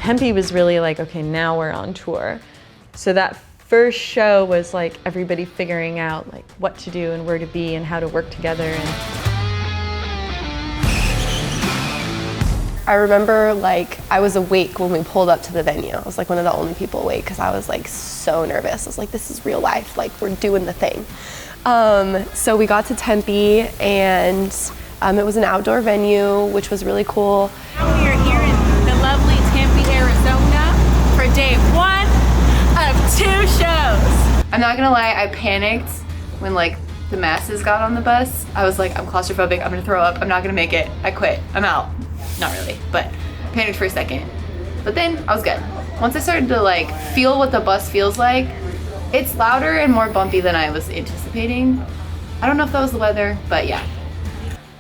Tempe was really like, okay, now we're on tour. So that first show was like everybody figuring out like what to do and where to be and how to work together. And I remember like I was awake when we pulled up to the venue. I was like one of the only people awake because I was like so nervous. I was like, this is real life, like we're doing the thing. So we got to Tempe and it was an outdoor venue, which was really cool. We are here in the lovely Tempe, Arizona for day 1 of 2 shows. I'm not gonna lie, I panicked when like the masses got on the bus. I was like, I'm claustrophobic, I'm gonna throw up, I'm not gonna make it, I quit, I'm out. Not really, but panicked for a second. But then I was good. Once I started to like feel what the bus feels like, it's louder and more bumpy than I was anticipating. I don't know if that was the weather, but yeah.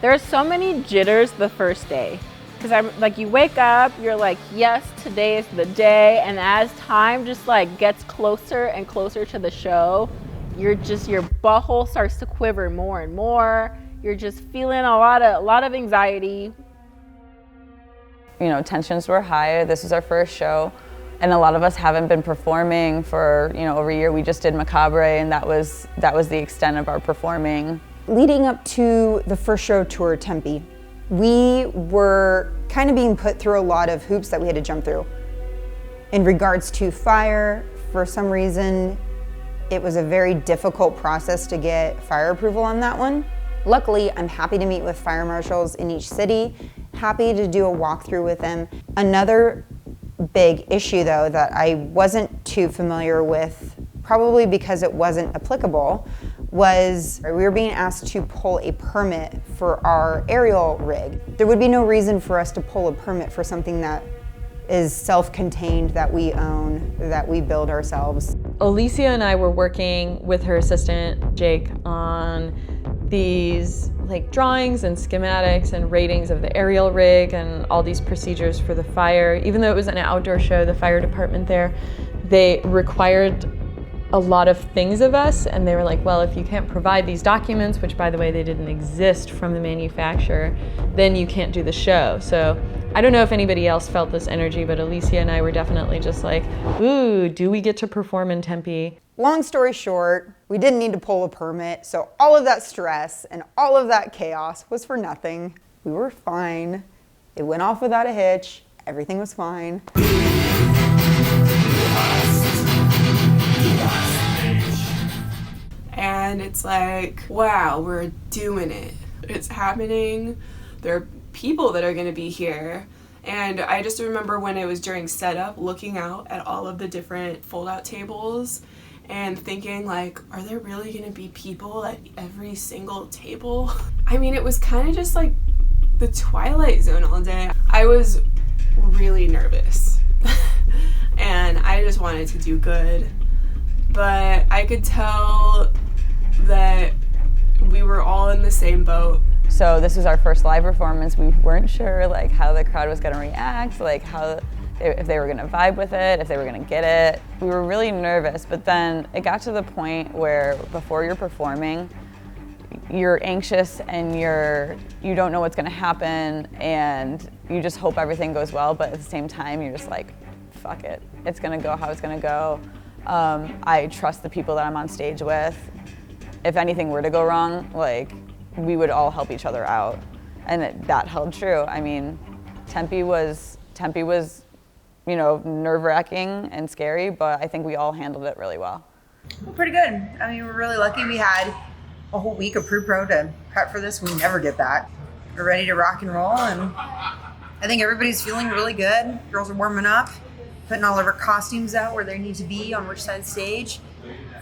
There are so many jitters the first day. Because I'm like, you wake up, you're like, yes, today is the day. And as time just like gets closer and closer to the show, your butthole starts to quiver more and more. You're just feeling a lot of anxiety. You know, tensions were high. This was our first show. And a lot of us haven't been performing for, you know, over a year. We just did Macabre, and that was the extent of our performing. Leading up to the first show tour, Tempe, we were kind of being put through a lot of hoops that we had to jump through. In regards to fire, for some reason, it was a very difficult process to get fire approval on that one. Luckily, I'm happy to meet with fire marshals in each city, happy to do a walkthrough with them. Another big issue though that I wasn't too familiar with, probably because it wasn't applicable, was we were being asked to pull a permit for our aerial rig. There would be no reason for us to pull a permit for something that is self-contained, that we own, that we build ourselves. Alicia and I were working with her assistant, Jake, on these like drawings and schematics and ratings of the aerial rig and all these procedures for the fire. Even though it was an outdoor show, the fire department there, they required a lot of things of us, and they were like, well, if you can't provide these documents, which by the way, they didn't exist from the manufacturer, then you can't do the show. So I don't know if anybody else felt this energy, but Alicia and I were definitely just like, ooh, do we get to perform in Tempe? Long story short, we didn't need to pull a permit, so all of that stress and all of that chaos was for nothing. We were fine. It went off without a hitch. Everything was fine. And it's like, wow, we're doing it. It's happening. There are people that are gonna be here. And I just remember when it was during setup, looking out at all of the different fold-out tables and thinking like, are there really gonna be people at every single table? I mean, it was kind of just like the Twilight Zone all day. I was really nervous and I just wanted to do good. But I could tell that we were all in the same boat. So this was our first live performance. We weren't sure like how the crowd was gonna react, like if they were gonna vibe with it, if they were gonna get it. We were really nervous, but then it got to the point where before you're performing, you're anxious and you don't know what's gonna happen, and you just hope everything goes well, but at the same time, you're just like, fuck it. It's gonna go how it's gonna go. I trust the people that I'm on stage with. If anything were to go wrong, like, we would all help each other out. And that held true. I mean, Tempe was, you know, nerve-wracking and scary, but I think we all handled it really well. Well, pretty good. I mean, we're really lucky we had a whole week of pre-pro to prep for this. We never get that. We're ready to rock and roll, and I think everybody's feeling really good. Girls are warming up, putting all of our costumes out where they need to be on which side of the stage.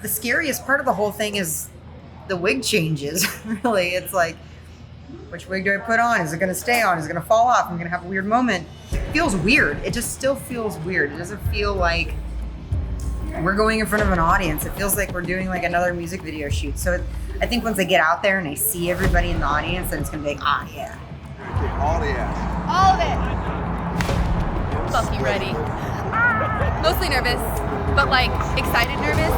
The scariest part of the whole thing is the wig changes, really. It's like, which wig do I put on? Is it gonna stay on? Is it gonna fall off? I'm gonna have a weird moment. It feels weird. It just still feels weird. It doesn't feel like we're going in front of an audience. It feels like we're doing like another music video shoot. So I think once I get out there and I see everybody in the audience, then it's gonna be like, ah, yeah. All the ass. All of it. Bucky ready. Mostly nervous, but like excited nervous.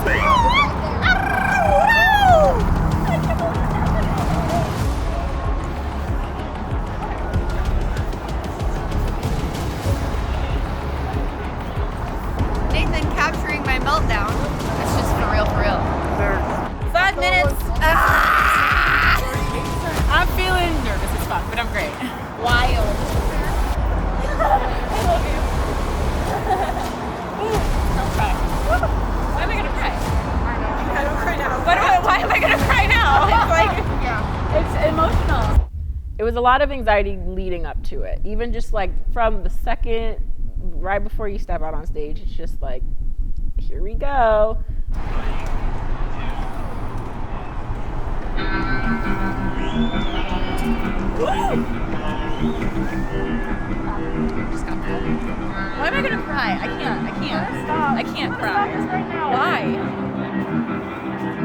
was a lot of anxiety leading up to it. Even just like from the second, right before you step out on stage, it's just like, here we go. Why am I gonna cry? I can't cry. Why?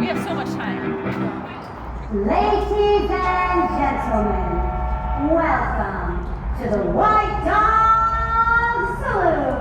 We have so much time. Ladies and gentlemen, welcome to the White Dog Saloon.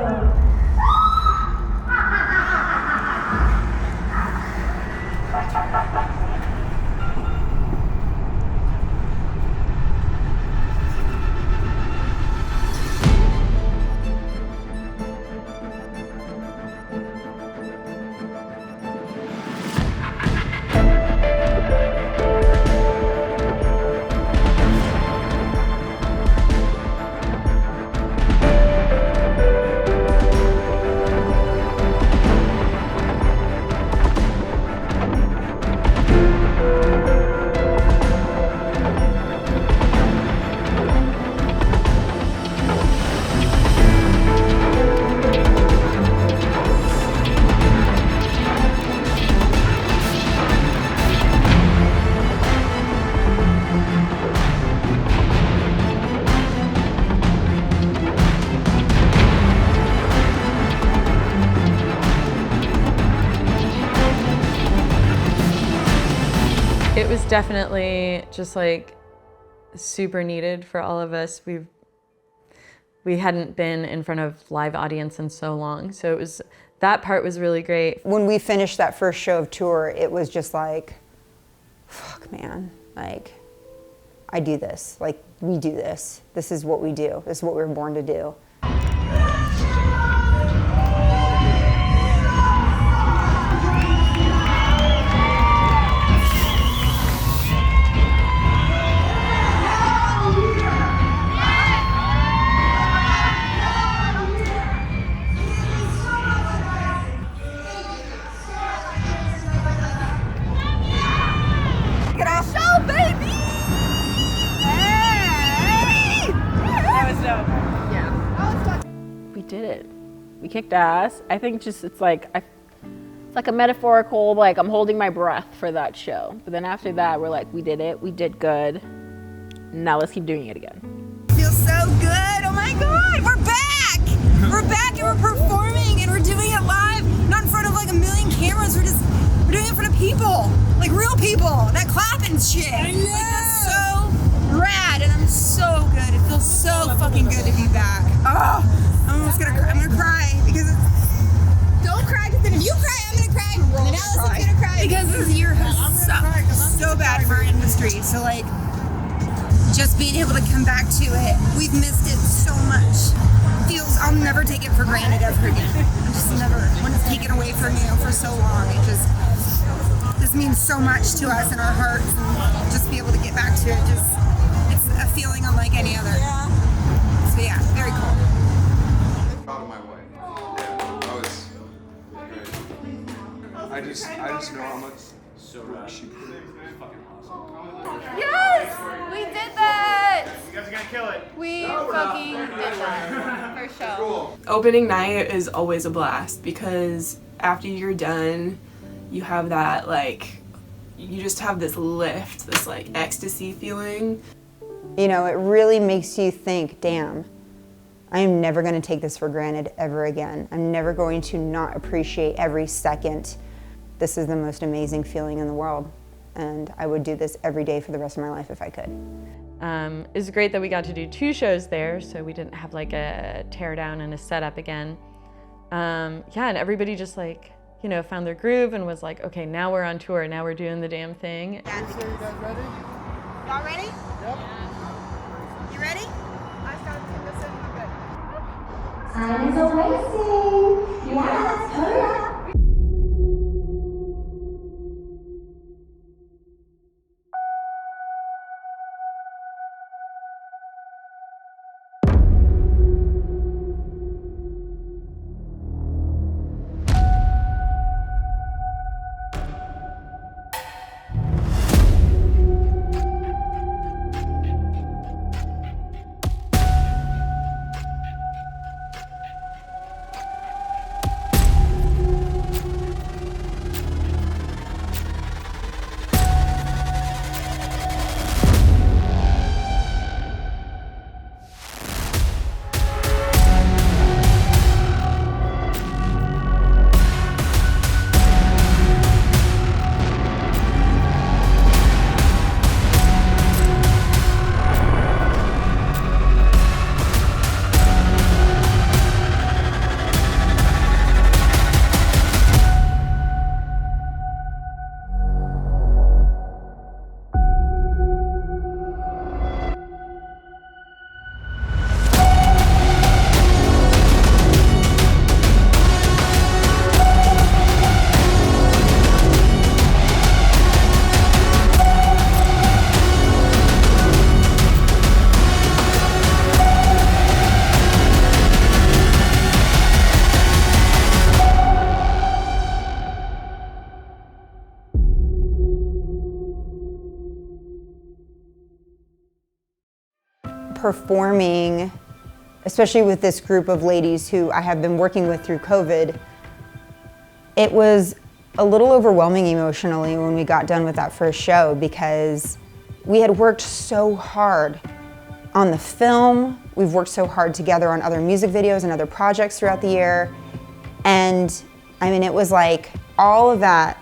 It was definitely just like super needed for all of us. We hadn't been in front of live audience in so long, so it was, that part was really great. When we finished that first show of tour, it was just like, fuck man, like I do this, like we do this. This is what we do. This is what we were born to do. We did it. We kicked ass. I think just it's like it's like a metaphorical, like I'm holding my breath for that show. But then after that, we're like, we did it. We did good. Now let's keep doing it again. Feels so good. Oh my God, we're back. We're back and we're performing and we're doing it live, not in front of like a million cameras. We're doing it in front of people, like real people that clap and shit. I know. Like, that's so rad and I'm so good. It feels so fucking good to be back. Oh, I'm gonna cry because don't cry because then if you cry, I'm gonna cry. And then Allison's gonna cry because this year has sucked so bad for our industry. So like, just being able to come back to it, we've missed it so much. I'll never take it for granted ever again. I just never want to take it away from you for so long. This means so much to us in our hearts, and just be able to get back to it, it's a feeling unlike any other. So yeah, very cool. Out of my way. Yeah, I just know how much work she put in. Yes! We did that! You guys are gonna kill it. We fucking did that. For sure. Opening night is always a blast because after you're done, you have that like, you just have this lift, this like ecstasy feeling. You know, it really makes you think, damn, I am never going to take this for granted ever again. I'm never going to not appreciate every second. This is the most amazing feeling in the world. And I would do this every day for the rest of my life if I could. It was great that we got to do 2 shows there, so we didn't have like a tear down and a setup again. Yeah, and everybody just like, you know, found their groove and was like, okay, now we're on tour, now we're doing the damn thing. You guys ready? Y'all ready? Yep. You ready? I started to this in a bit. Time is a wasting. Yes, hurry up. performing, especially with this group of ladies who I have been working with through COVID, it was a little overwhelming emotionally when we got done with that first show, because we had worked so hard on the film. We've worked so hard together on other music videos and other projects throughout the year. And I mean, it was like all of that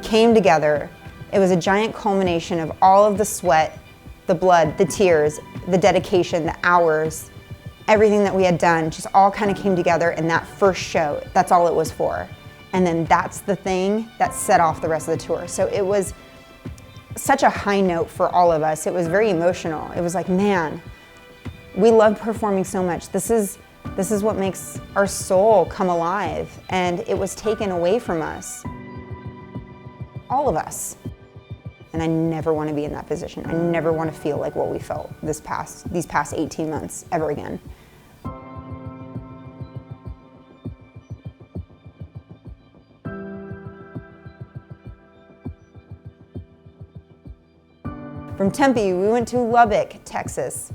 came together. It was a giant culmination of all of the sweat, the blood, the tears, the dedication, the hours, everything that we had done just all kind of came together in that first show. That's all it was for. And then that's the thing that set off the rest of the tour. So it was such a high note for all of us. It was very emotional. It was like, man, we love performing so much. This is what makes our soul come alive. And it was taken away from us. All of us. And I never want to be in that position. I never want to feel like what we felt these past 18 months ever again. From Tempe, we went to Lubbock, Texas,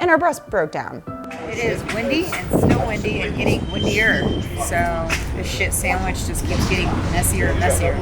and our bus broke down. It is windy and still windy and getting windier. So this shit sandwich just keeps getting messier and messier.